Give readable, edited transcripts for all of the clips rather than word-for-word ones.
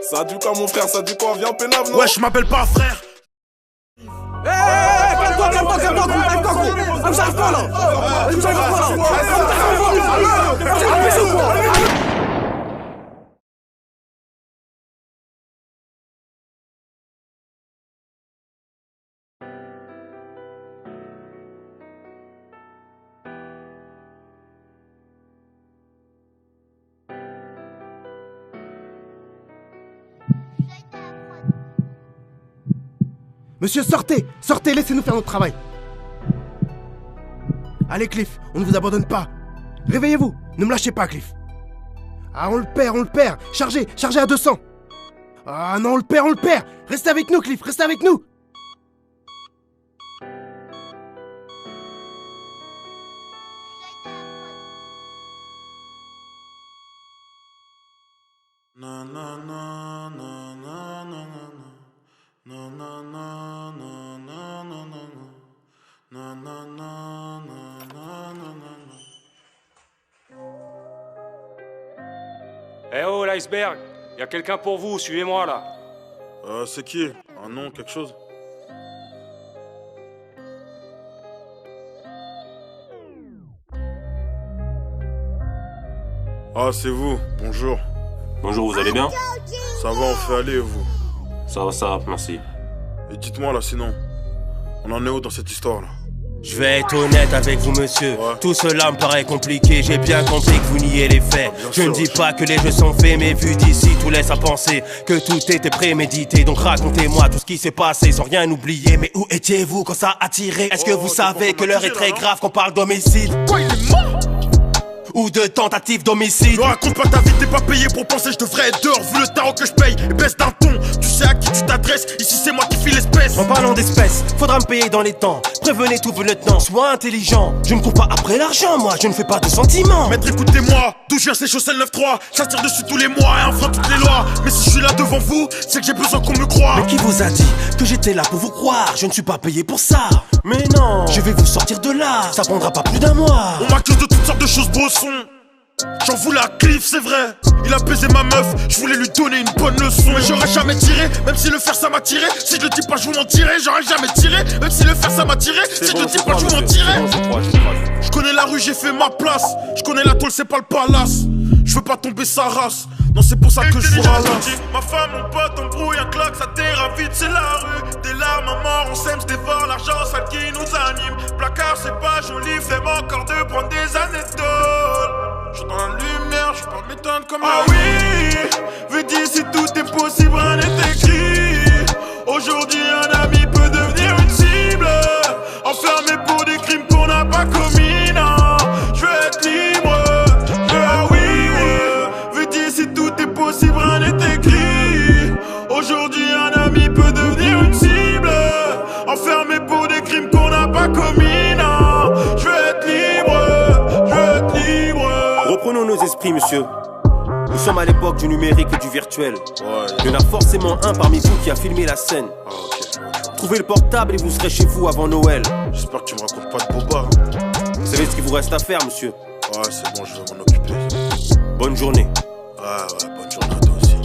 Ça a du quoi mon frère, ça a du quoi, viens pénave non. Ouais, je m'appelle pas frère. Calme-toi, gros. J'arrive pas là. Monsieur, sortez, laissez-nous faire notre travail. Allez Cliff, on ne vous abandonne pas. Réveillez-vous, ne me lâchez pas Cliff. Ah, on le perd. Chargez à 200. Ah non, on le perd. Restez avec nous Cliff, restez avec nous. Eh oh l'iceberg, y a quelqu'un pour vous, suivez-moi là. C'est qui? Un nom, quelque chose? Ah, c'est vous, bonjour. Bonjour, vous allez bien? Ça va, on fait aller et vous? Ça va, merci. Et dites-moi là sinon, on en est où dans cette histoire là? Je vais être honnête avec vous monsieur, Ouais. Tout cela me paraît compliqué. J'ai bien compris que vous niez les faits. Je ne dis pas que les jeux sont faits, mais vu d'ici tout laisse à penser que tout était prémédité. Donc racontez-moi tout ce qui s'est passé sans rien oublier. Mais où étiez-vous quand ça a tiré? Est-ce que vous savez que l'heure est très grave qu'on parle d'homicide? Quoi, il est mort? Ou de tentative d'homicide? Ne raconte pas ta vie, t'es pas payé pour penser, je devrais être dehors vu le tarot que je paye. Et baisse d'un ton, tu sais à qui tu t'adresses, ici c'est moi qui file l'espèce. En parlant d'espèces, faudra me payer dans les temps. Prévenez tous vos lieutenants, sois intelligent. Je ne cours pas après l'argent, moi, je ne fais pas de sentiments. Maître, écoutez-moi, d'où je viens, c'est Chaussel 9-3. Ça tire dessus tous les mois et enfreint toutes les lois. Mais si je suis là devant vous, c'est que j'ai besoin qu'on me croie. Mais qui vous a dit que j'étais là pour vous croire? Je ne suis pas payé pour ça. Mais non, je vais vous sortir de là. Ça prendra pas plus d'un mois. On m'accuse de toutes sortes de choses, brosson. J'en voulais à Cliff, c'est vrai. Il a baisé ma meuf, je voulais lui donner une bonne leçon. Mais j'aurais jamais tiré, même si le fer ça m'a tiré. Si je le dis pas, je vous mentirai. J'aurais jamais tiré, même si le fer ça m'a tiré. Si je le dis pas, je vous mentirai. Je connais la rue, j'ai fait ma place. Je connais la tôle, c'est pas le palace. Je veux pas tomber sa race. Non, c'est pour ça que je vous ralasse. Ma femme, mon pote, on brouille un claque, ça dérape vite, c'est la rue. Des larmes à mort, on s'aime, se dévore l'argent, ça qui nous anime. Placard, c'est pas joli, flemme encore de prendre des années de tôle. Je suis dans la lumière, je peux m'éteindre comme Ah oui, vu d'ici tout est possible, rien n'est écrit. Aujourd'hui un ami peut devenir une cible, enfermé pour des crimes qu'on n'a pas commis. Non, je veux être libre. Ah oui, vu d'ici tout est possible, rien n'est écrit. Aujourd'hui un ami peut devenir une cible, enfermé pour des crimes qu'on n'a pas commis. Non, je veux être libre, je veux être libre. Reprenons nos esprits, monsieur. Nous sommes à l'époque du numérique et du virtuel. Il y en a forcément un parmi vous qui a filmé la scène. Trouvez le portable et vous serez chez vous avant Noël. J'espère que tu me racontes pas de boba. Vous savez ce qu'il vous reste à faire, monsieur? Ouais, c'est bon, je vais m'en occuper. Bonne journée. Ouais, bonne journée à toi aussi.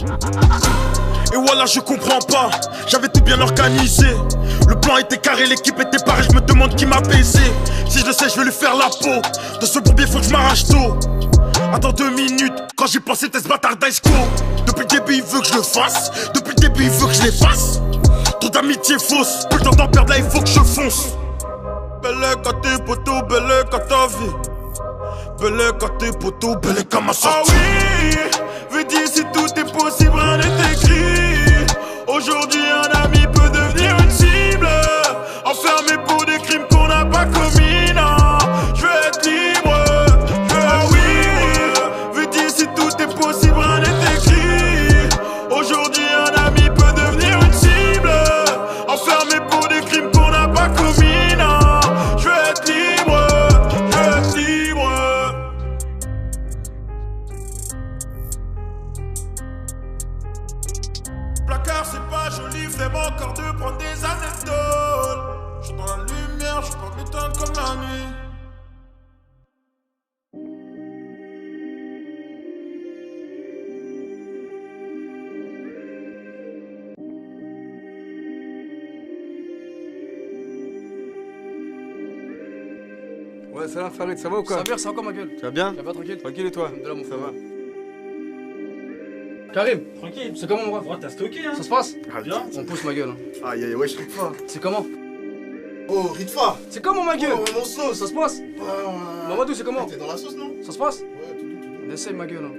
Et voilà, je comprends pas. J'avais tout bien organisé. Le plan était carré, l'équipe était pareille. Je me demande qui m'a baisé. Si je le sais, je vais lui faire la peau. De ce bourbier, faut que je m'arrache tôt. Attends 2 minutes, quand j'ai pensé t'es ce bâtard d'Iceco. Depuis le début il veut que je le fasse. Depuis le début il veut que je l'efface. Trop d'amitié fausse, plus le temps d'en perdre là il faut que je fonce. Belle quand t'es poteau, belle quand ta vie. Belle quand t'es poteau, belle quand ma sortie. Ah oui, vu d'ici tout est possible, rien n'est écrit. Aujourd'hui un ami peut devenir une cible, enfermé pour des crimes qu'on n'a pas commis. Non, je veux être libre. Ah oui, vu d'ici tout est possible, rien n'est écrit. Aujourd'hui un ami peut devenir une cible, enfermé pour des crimes qu'on n'a pas commis. Non, je veux être libre, je veux être libre. Ouais, salam Farid, ça va ou quoi? Ça va, c'est encore ma gueule. Tu vas bien? Ça va tranquille? Tranquille et toi? De là, mon Ça va. Karim, Tranquille. c'est comment mon ref? Oh, t'as stocké, hein. Ça se passe? Ah, bien. On pousse ma gueule. Aïe aïe, wesh, Ritfa. C'est comment? Oh, Ritfa. C'est comment ma gueule? Oh, mon sauce. Ça se passe? Mamadou, c'est comment? T'es dans la sauce, non? Ça se passe? Ouais, tout doux. On essaye ma gueule.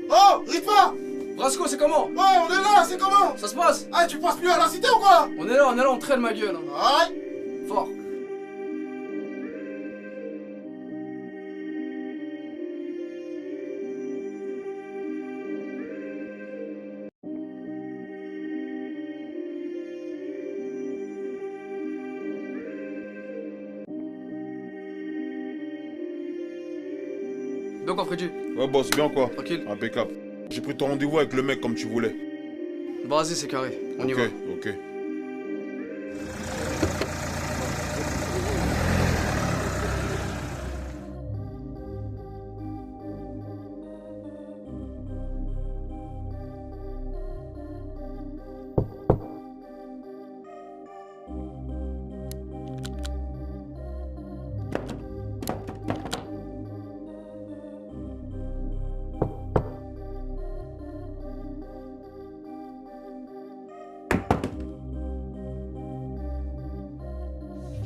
Oh, Ritfa. Brasco, c'est comment? Ouais, on est là, c'est comment? Ça se passe? Ah, tu passes plus à la cité ou quoi? On est là, on traîne ma gueule. Aïe. Fort. Donc, Freddy, Ouais, boss, bien quoi? tranquille. Impeccable. J'ai pris ton rendez-vous avec le mec comme tu voulais. Vas-y, c'est carré. On y va. Ok.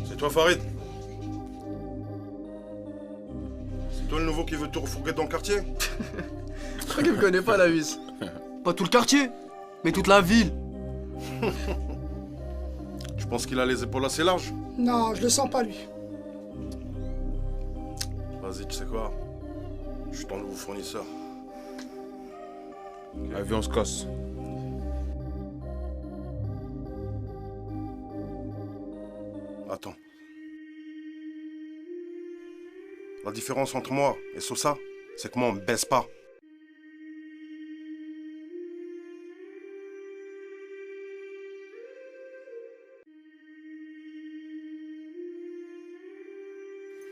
C'est toi, Farid? C'est toi le nouveau qui veut te refourguer dans le quartier? Je crois qu'il me connaît pas la vis. Pas tout le quartier, mais toute la ville. Je pense qu'il a les épaules assez larges. Non, je le sens pas lui. Vas-y, tu sais quoi? Je suis ton nouveau fournisseur. Allez, viens, on se casse. Attends. La différence entre moi et Sosa, c'est que moi on me baisse pas.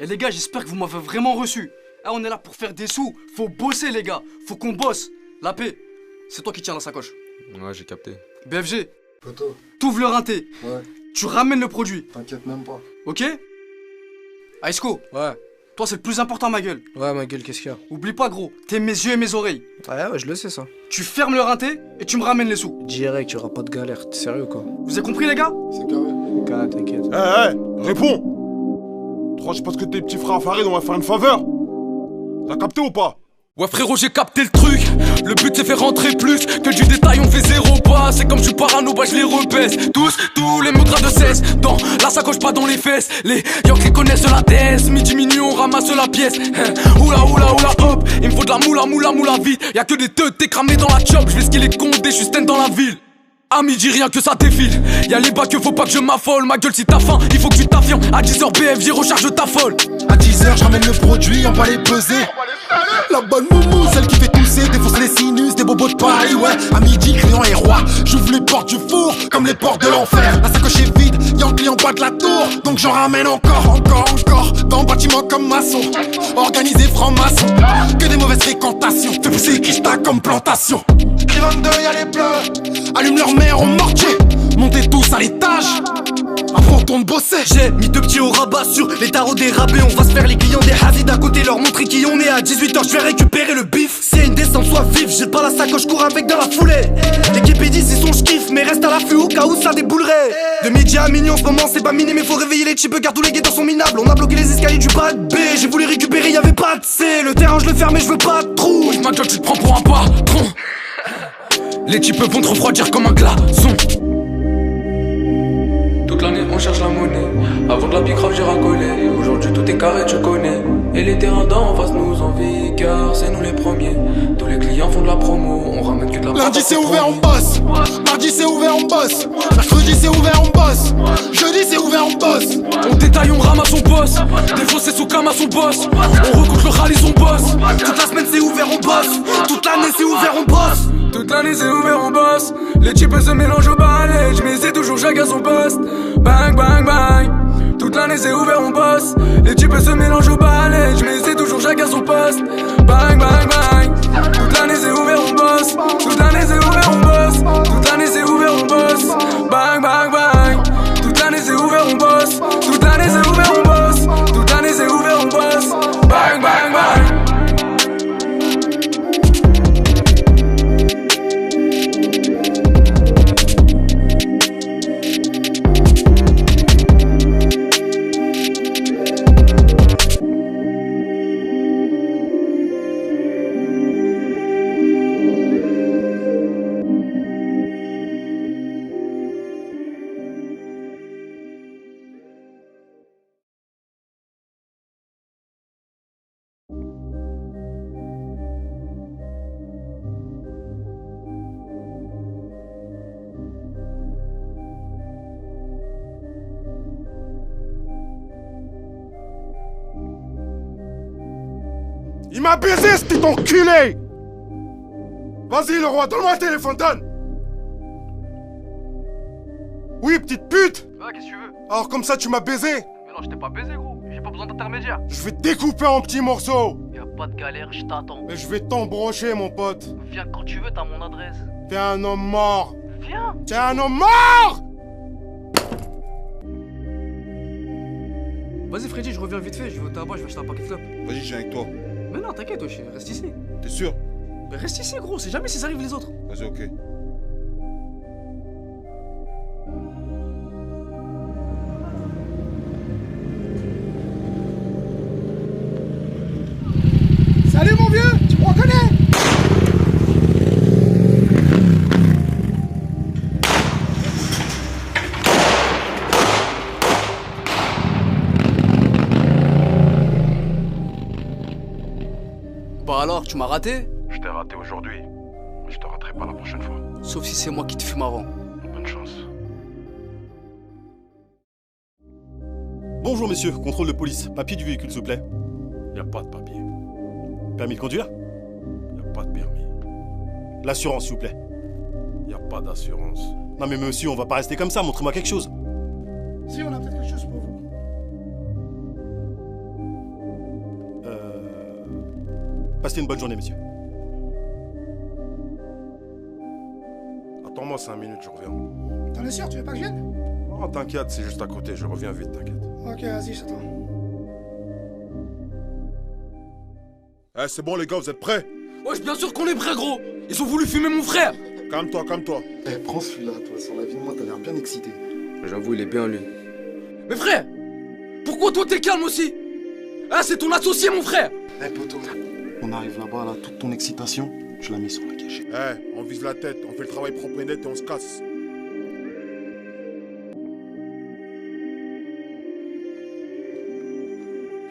Et les gars, j'espère que vous m'avez vraiment reçu. Ah, on est là pour faire des sous. Faut bosser, les gars. Faut qu'on bosse. La paix, c'est toi qui tiens la sacoche. Ouais, j'ai capté. BFG, Poto. t'ouvres le rinté. Ouais. Tu ramènes le produit. T'inquiète même pas. Ok? Aisco, Ouais. toi c'est le plus important, ma gueule. Ouais, ma gueule, qu'est-ce qu'il y a? Oublie pas, gros. T'es mes yeux et mes oreilles. Ouais, je le sais ça. Tu fermes le rinté et tu me ramènes les sous. Direct, tu auras pas de galère. T'es sérieux quoi? Vous avez compris, les gars? C'est carré. Calme, t'inquiète. Réponds! Toi, je pense que tes petits frères Farid, on va faire une faveur. T'as capté ou pas? Ouais frérot j'ai capté le truc. Le but c'est faire rentrer plus que du détail, on fait zéro pas. C'est comme je suis parano, bah je les rebaisse. Tous les mots gras de cesse. Dans la sacoche, pas dans les fesses. Les Yankees connaissent la thèse. Midi minuit on ramasse la pièce. Oula hop. Il me faut de la moula vite. Y'a que des teutés cramés dans la chop. Je vais skier les condés, je suis stand dans la ville. À midi rien que ça défile. Y'a les bacs, faut pas que je m'affole. Ma gueule si t'as faim, il faut que tu t'avions. À 10h BFJ recharge ta folle. À 10h j'ramène le produit, on va les peser. La bonne moumou, celle qui fait tousser, défonce les sinus, des bobos de Paris, ouais. À midi, client est roi, j'ouvre les portes du four, comme les portes de l'enfer. La sacoche est vide, y'a un client bas de la tour, donc j'en ramène encore. Dans le bâtiment comme maçon, organisé franc-maçon. Que des mauvaises fréquentations, fais pousser Kishta comme plantation. Les 22, y'a les bleus, allume leur mère au mortier. Montez tous à l'étage, après on tourne bosser. J'ai mis 2 petits au rabat sur les tarots dérapés. On va se faire les clients des Hazid à côté, leur montrer qui on est. À 18h je vais récupérer le bif. S'il y a une descente soit vif, j'ai pas la sacoche, cours avec dans la foulée. L'équipe est 10 ils sont j'kiffe, mais reste à l'affût au cas où ça déboulerait. De midi à minuit en ce moment c'est pas miné, mais faut réveiller les types car tous les guetteurs sont minables. On a bloqué les escaliers du bas de B, j'ai voulu récupérer, y'avait pas de C. Le terrain je le ferme mais je veux pas de trou. Ma gueule tu te prends pour un patron. Les types vont te refroidir comme un glaçon. Toute l'année on cherche la monnaie. Avant de la bicrave j'ai racolé. Aujourd'hui tout est carré tu connais. Et les terrains d'en face nous envient car c'est nous les premiers. Tous les clients font de la promo. On ramène que de la Lundi c'est ouvert on bosse. Mardi c'est ouvert on bosse. Mercredi c'est ouvert on bosse. Jeudi c'est ouvert on bosse. On détaille on ramasse son boss. Défoncé sous cam à son boss. On recoute le rallye son boss. Toute la semaine c'est ouvert on bosse. Toute l'année c'est ouvert on bosse. Toute l'année c'est ouvert on bosse. Les types se mélangent au balai. Mais c'est toujours chacun son poste. Bang bang bang. Toute l'année c'est ouvert on bosse. Les types se mélangent au balai. Mais c'est toujours chacun son poste. Bang bang bang. Toute l'année c'est ouvert on bosse. Toute l'année c'est ouvert on bosse. Toute l'année c'est ouvert on bosse. Bang bang bang. Toute l'année c'est ouvert on bosse. Il m'a baisé, ce petit enculé! Vas-y, le roi, donne-moi le téléphone, donne! Oui, petite pute! Ouais, qu'est-ce que tu veux? Alors, comme ça, tu m'as baisé? Mais non, je t'ai pas baisé, gros. J'ai pas besoin d'intermédiaire. Je vais te découper en petits morceaux! Y'a pas de galère, je t'attends. Mais je vais t'embrocher, mon pote! Viens quand tu veux, t'as mon adresse. T'es un homme mort! Viens! T'es un homme mort! Vas-y, Freddy, je reviens vite fait. Je vais au tabac, je vais acheter un paquet de clopes. Vas-y, je viens avec toi. Mais non, t'inquiète, wesh, reste ici. T'es sûr? Mais reste ici, gros, c'est jamais si ça arrive les autres. Vas-y, ok. Salut mon vieux, tu me reconnais? Bah alors, tu m'as raté? Je t'ai raté aujourd'hui, mais je te raterai pas la prochaine fois. Sauf si c'est moi qui te fume avant. Bonne chance. Bonjour messieurs, contrôle de police. Papier du véhicule s'il vous plaît. Y a pas de papier. Permis de conduire? Y a pas de permis. L'assurance s'il vous plaît. Y a pas d'assurance. Non mais monsieur, on va pas rester comme ça, montrez-moi quelque chose. Si, on a peut-être quelque chose pour vous. Passez une bonne journée messieurs. Attends-moi 5 minutes, je reviens. T'en es sûr, tu veux pas que je vienne? Oh, t'inquiète, c'est juste à côté, je reviens vite, t'inquiète. Ok, vas-y, j'attends. Eh, c'est bon les gars, vous êtes prêts? Wesh, bien sûr qu'on est prêts, gros. Ils ont voulu fumer mon frère. Calme-toi, calme-toi. Eh, prends celui-là, toi, sur la vie de moi, t'as l'air bien excité. J'avoue, il est bien, lui. Mais frère, pourquoi toi t'es calme aussi? Ah, c'est ton associé, mon frère. Eh, poto, on arrive là-bas, là, toute ton excitation, je la mets sur la cachette. Eh, on vise la tête, on fait le travail propre et net et on se casse.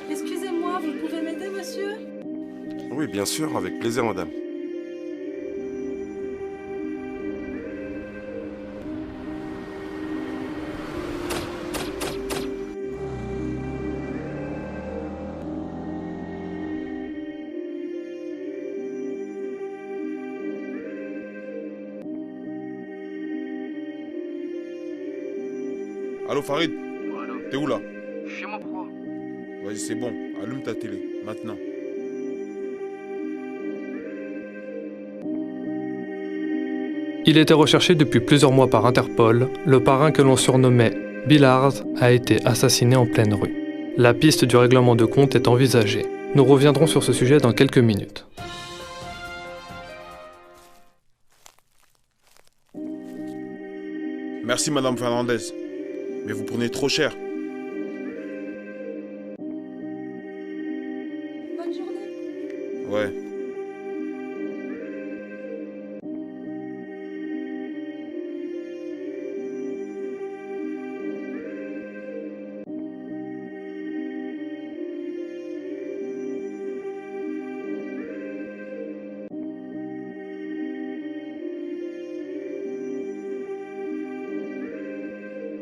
Excusez-moi, vous pouvez m'aider, monsieur? Oui, bien sûr, avec plaisir, madame. Allô, Farid? T'es où là? Chez moi, pourquoi? Vas-y, c'est bon, allume ta télé, maintenant. Il était recherché depuis plusieurs mois par Interpol. Le parrain que l'on surnommait Billard a été assassiné en pleine rue. La piste du règlement de compte est envisagée. Nous reviendrons sur ce sujet dans quelques minutes. Merci, madame Fernandez. Mais vous prenez trop cher. Bonne journée. Ouais.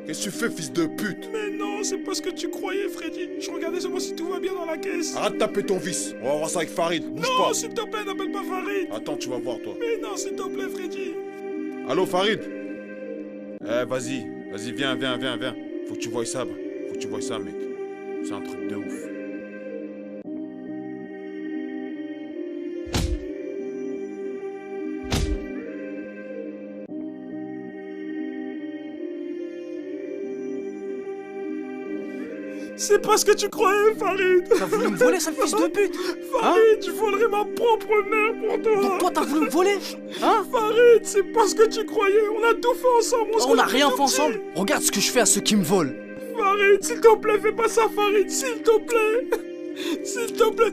Qu'est-ce que tu fais, fils de pute? Mais non, c'est pas ce que tu croyais, Freddy. Je regardais seulement si tout va bien dans la caisse. Arrête de taper ton vice. On va voir ça avec Farid. Bouge Non, pas. s'il te plaît, n'appelle pas Farid. Attends, tu vas voir, toi. Mais non, s'il te plaît, Freddy. Allô, Farid? Eh, vas-y. Vas-y, viens. Faut que tu voies ça, Faut que tu voies ça, mec. C'est un truc de ouf. C'est pas ce que tu croyais, Farid. T'as voulu me voler, sale fils de pute? Farid, je volerais ma propre mère pour toi. Donc toi, t'as voulu me voler? Hein? Farid, c'est pas ce que tu croyais. On a tout fait ensemble. On n'a rien fait ensemble. Regarde ce que je fais à ceux qui me volent. Farid, s'il te plaît, fais pas ça, Farid, s'il te plaît. S'il te plaît.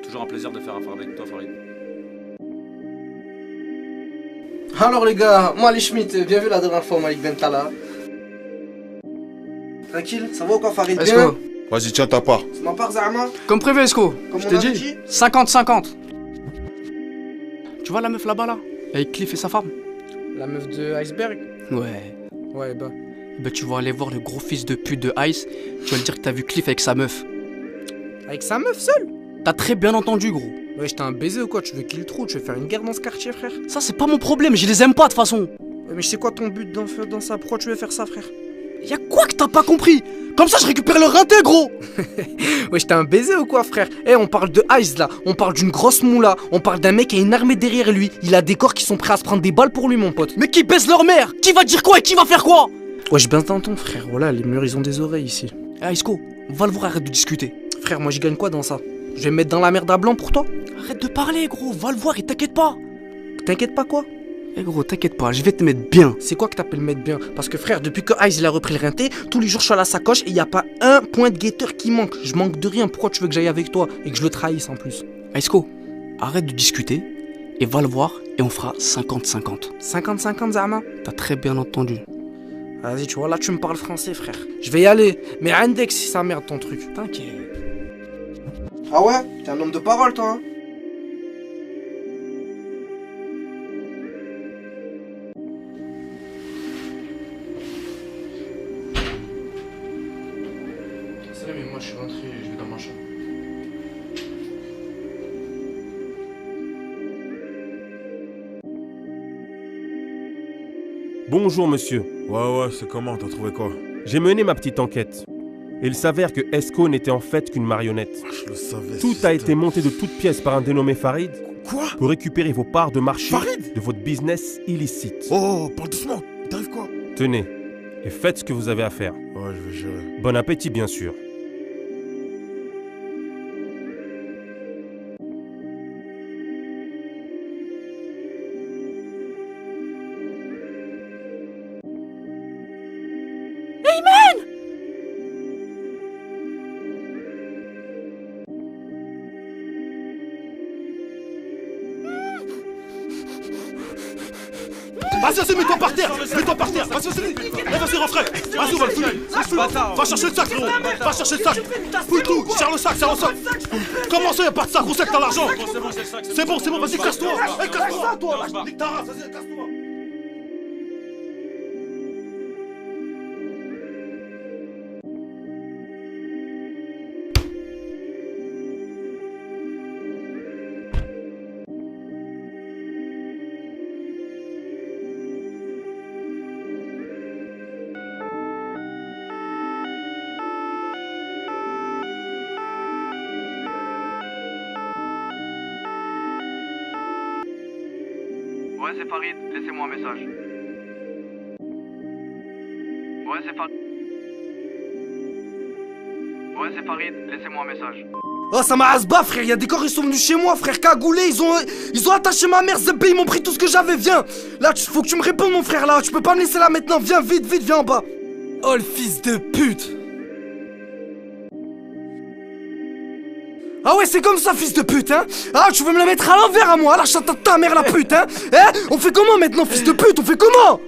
Toujours un plaisir de faire affaire avec toi, Farid. Alors les gars, moi les Schmitt, bien vu la dernière fois, Malik Bentala. Tranquille, ça va ou quoi Farid? Bien. Vas-y, tiens ta part. C'est ma part Zahma. Comme prévu, Esco. Comme Je on t'ai avait dit 50-50. Tu vois la meuf là-bas là? Avec Cliff et sa femme? La meuf de Iceberg? Ouais. Ouais, bah. Bah tu vas aller voir le gros fils de pute de Ice. Tu vas lui dire que t'as vu Cliff avec sa meuf. Avec sa meuf seule? T'as très bien entendu, gros. Ouais, j'étais un baiser ou quoi? Tu veux qu'il trou? Tu veux faire une guerre dans ce quartier, frère? Ça, c'est pas mon problème, je les aime pas de toute façon. Ouais, mais je sais quoi ton but dans ça? Pourquoi tu veux faire ça, frère? Y'a quoi que t'as pas compris? Comme ça, je récupère le rinté, gros. Ouais, j'étais un baiser ou quoi, frère? Eh, on parle de Ice là, on parle d'une grosse moula, on parle d'un mec qui a une armée derrière lui. Il a des corps qui sont prêts à se prendre des balles pour lui, mon pote. Mais qui baisse leur mère? Qui va dire quoi et qui va faire quoi? Ouais, je baisse dans ton frère, voilà, les murs ils ont des oreilles ici. Eh, Isco, va le voir, arrête de discuter. Frère, moi je gagne quoi dans ça? Je vais me mettre dans la merde à blanc pour toi? Arrête de parler, gros, va le voir et t'inquiète pas. T'inquiète pas quoi? Eh gros, t'inquiète pas, je vais te mettre bien. C'est quoi que t'appelles mettre bien? Parce que frère, depuis que Ice il a repris le rinté, tous les jours je suis à la sacoche et y a pas un point de guetteur qui manque. Je manque de rien, pourquoi tu veux que j'aille avec toi et que je le trahisse en plus? Isco, arrête de discuter et va le voir et on fera 50-50. 50-50 Zahma? T'as très bien entendu. Vas-y, tu vois, là tu me parles français, frère. Je vais y aller, mais index si ça merde ton truc. T'inquiète. Ah ouais? T'es un homme de parole, toi, hein? Salut, mais moi je suis rentré, je vais dans ma chambre. Bonjour monsieur. Ouais, c'est comment? T'as trouvé quoi? J'ai mené ma petite enquête. Et il s'avère que Esco n'était en fait qu'une marionnette. Je le savais. Tout a été monté de toutes pièces par un dénommé Farid. Quoi? Pour récupérer vos parts de marché Farid? de votre business illicite. Oh, parle doucement. Il t'arrive quoi? Tenez, et faites ce que vous avez à faire. Ouais, je vais gérer. Bon appétit bien sûr. Vas-y, mets-toi par terre. Mets-toi par terre. Vas-y, vas-y, refrais. Vas-y, on va le fouiller. Va chercher le sac, frérot. Va chercher le sac. Fouille tout. Serre le sac. Comment ça, y'a pas de sac? On sait que t'as l'argent. C'est bon, vas-y, casse-toi. Casse-toi, toi. Nique ta race, vas-y, casse-toi. Ouais, c'est Farid, laissez-moi un message. Ouais, c'est Farid, laissez-moi un message. Oh, ça m'a asba, frère. Y'a des corps, ils sont venus chez moi, frère, cagoulés. Ils ont attaché ma mère, Zebé, ils m'ont pris tout ce que j'avais. Viens. Là, faut que tu me répondes, mon frère, là. Tu peux pas me laisser là maintenant. Viens, vite, viens en bas. Oh, le fils de pute. Ah ouais, c'est comme ça, fils de pute, hein? Ah, tu veux me la mettre à l'envers à moi? Lâche ta mère, la pute, hein? On fait comment maintenant, fils de pute? On fait comment?